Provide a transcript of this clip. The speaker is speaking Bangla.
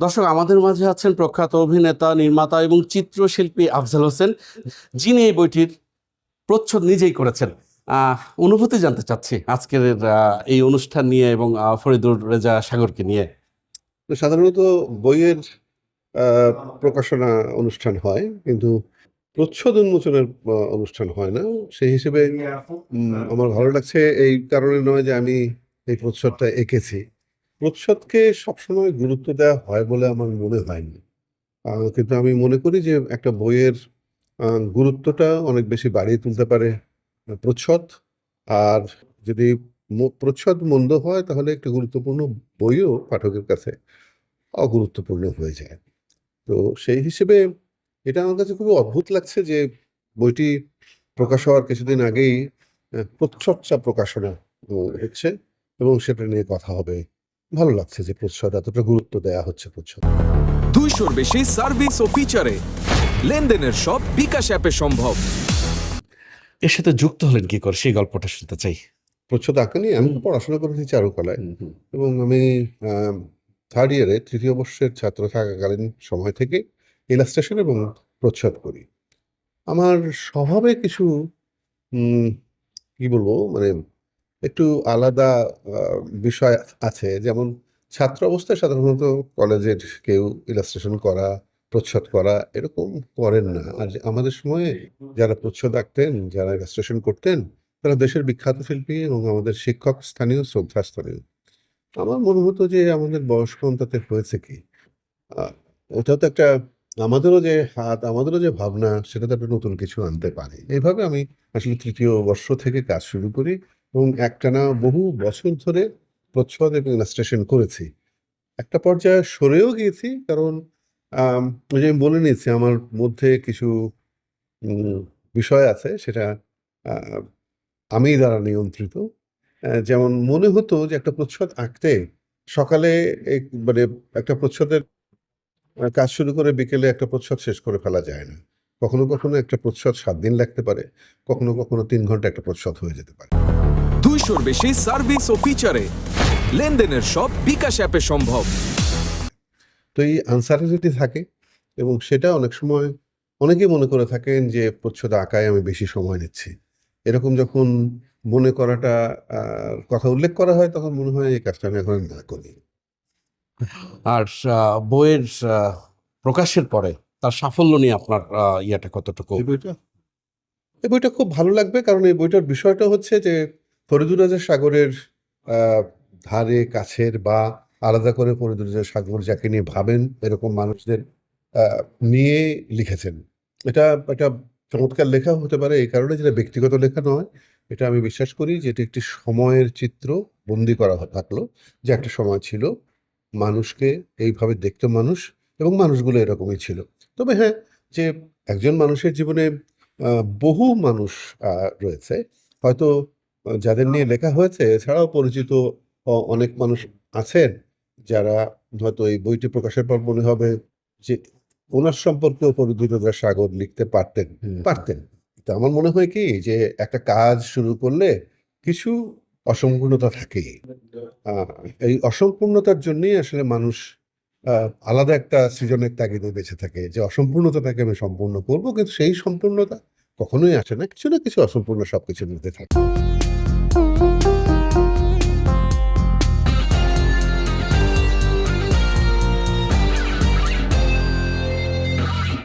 দর্শক, আমাদের মাঝে আছেন প্রখ্যাত অভিনেতা, নির্মাতা এবং চিত্রশিল্পী আফজাল হোসেন, যিনি এই বইটির প্রচ্ছদ নিজেই করেছেন। অনুভূতি জানতে চাচ্ছি আজকের এই অনুষ্ঠান নিয়ে এবং ফরিদুর রেজা সাগরকে নিয়ে। সাধারণত বইয়ের আহ, প্রকাশনা অনুষ্ঠান হয়, কিন্তু প্রচ্ছদ উন্মোচনের অনুষ্ঠান হয় না। সেই হিসেবে আমার ভালো লাগছে এই কারণে নয় যে আমি এই প্রচ্ছদটা এঁকেছি। প্রচ্ছদকে সবসময় গুরুত্ব দেওয়া হয় বলে আমার মনে হয়নি, কিন্তু আমি মনে করি যে একটা বইয়ের গুরুত্বটা অনেক বেশি বাড়িয়ে তুলতে পারে প্রচ্ছদ। আর যদি প্রচ্ছদ মন্দ হয় তাহলে একটা গুরুত্বপূর্ণ বইও পাঠকের কাছে অগুরুত্বপূর্ণ হয়ে যায়। তো সেই হিসেবে এটা আমার কাছে খুবই অদ্ভুত লাগছে যে বইটি প্রকাশ হওয়ার কিছুদিন আগেই প্রচ্ছদটা প্রকাশনা হচ্ছে এবং সেটা নিয়ে কথা হবে। ভালো লাগছে যে প্রচ্ছদ এতটা গুরুত্ব দেওয়া হচ্ছে প্রচ্ছদ। 200-র বেশি সার্ভিস ও ফিচারে লেনদেনের সব বিকাশ অ্যাপে সম্ভব। এর সাথে যুক্ত হলেন কি করে, সেই গল্পটা শুনতে চাই। প্রচ্ছদ আঁকা নিয়ে আমি পড়াশোনা করেছি চারুকলায়, এবং আমি থার্ড ইয়ারে তৃতীয় বর্ষের ছাত্র থাকাকালীন সময় থেকে ইলাস্ট্রেশন এবং প্রচ্ছদ করি। আমার স্বভাবে কিছু উম, কি বলবো, মানে একটু আলাদা বিষয় আছে। যেমন ছাত্র অবস্থায় সাধারণত কলেজের কেউ ইলাস্ট্রেশন করা, প্রচ্ছদ করা এরকম করেন না। আর আমাদের সময়ে যারা প্রচ্ছদ আঁকতেন, যারা ইলাস্ট্রেশন করতেন, তারা দেশের বিখ্যাত শিল্পী এবং আমাদের শিক্ষক, স্থানীয়, শ্রদ্ধাস্থানীয়। আমার মনে হতো যে আমাদের বয়স কম, তাতে হয়েছে কি? আহ, ওটা তো একটা, আমাদেরও যে হাত, আমাদেরও যে ভাবনা, সেটা তো একটা নতুন কিছু আনতে পারে। এইভাবে আমি আসলে তৃতীয় বর্ষ থেকে কাজ শুরু করি এবং একটানা বহু বছর ধরে প্রচ্ছদ এবং ইলাস্ট্রেশন করেছি। একটা পর্যায়ে সরেও গিয়েছি, কারণ ওই যে আমি বলে নিয়েছি আমার মধ্যে কিছু উম, বিষয় আছে, সেটা আহ, আমি দ্বারা নিয়ন্ত্রিত। যেমন মনে হতো যে একটা প্রচ্ছদ আঁকতে সকালে মানে একটা প্রচ্ছদের কাজ শুরু করে বিকেলে একটা প্রচ্ছদ শেষ করে ফেলা যায় না। কখনো কখনো একটা প্রচ্ছদ 7 দিন লাগতে পারে, কখনো কখনো 3 ঘন্টা একটা প্রচ্ছদ হয়ে যেতে পারে। 200-র বেশি সার্ভিস ও ফিচারে লেনদেনের সব বিকাশ অ্যাপে সম্ভব। তো এই আনসার্টিনিটি থাকে, এবং সেটা অনেক সময় অনেকেই মনে করে থাকেন যে প্রচ্ছদ আঁকায় আমি বেশি সময় নিচ্ছি। এরকম যখন মনে করাটা কথা উল্লেখ করা হয়, তখন মনে হয় এই কাজটা আমি এখন না করি। আর বইয়ের প্রকাশের পরে তার সাফল্য নিয়ে আপনার ইয়েটা কতটুকু? এই বইটা খুব ভালো লাগবে, কারণ এই বইটার বিষয়টা হচ্ছে যে ফরিদুর রাজা সাগরের আহ, ধারে কাছের বা আলাদা করে ফরিদুর রাজা সাগর যাকে নিয়ে ভাবেন এরকম মানুষদের আহ, নিয়ে লিখেছেন। এটা একটা চমৎকার লেখা হতে পারে এই কারণে, যেটা ব্যক্তিগত লেখা নয়। এটা আমি বিশ্বাস করি যে এটি একটি সময়ের চিত্র বন্দি করা থাকলো, যে একটা সময় ছিল, মানুষকে এইভাবে দেখতো মানুষ, এবং মানুষগুলো এরকমই ছিল। তবে হ্যাঁ, যে একজন মানুষের জীবনে বহু মানুষ রয়েছে, হয়তো যাদের নিয়ে লেখা হয়েছে, এছাড়াও পরিচিত অনেক মানুষ আছেন, যারা হয়তো এই বইটি প্রকাশের পর মনে হবে যে ওনার সম্পর্কেও পরিচিতরা সাগর লিখতে পারতেন পারতেন তো আমার মনে হয় কি, যে একটা কাজ শুরু করলে কিছু অসম্পূর্ণতা থাকেই। আহ, এই অসম্পূর্ণতার জন্যই আসলে মানুষ আলাদা একটা সৃজনের তাগিদে বেঁচে থাকে, যে অসম্পূর্ণতাটাকে আমি সম্পূর্ণ করবো। কিন্তু সেই সম্পূর্ণতা কখনোই আসে না, কিছু না কিছু অসম্পূর্ণ সবকিছুর মধ্যে থাকে।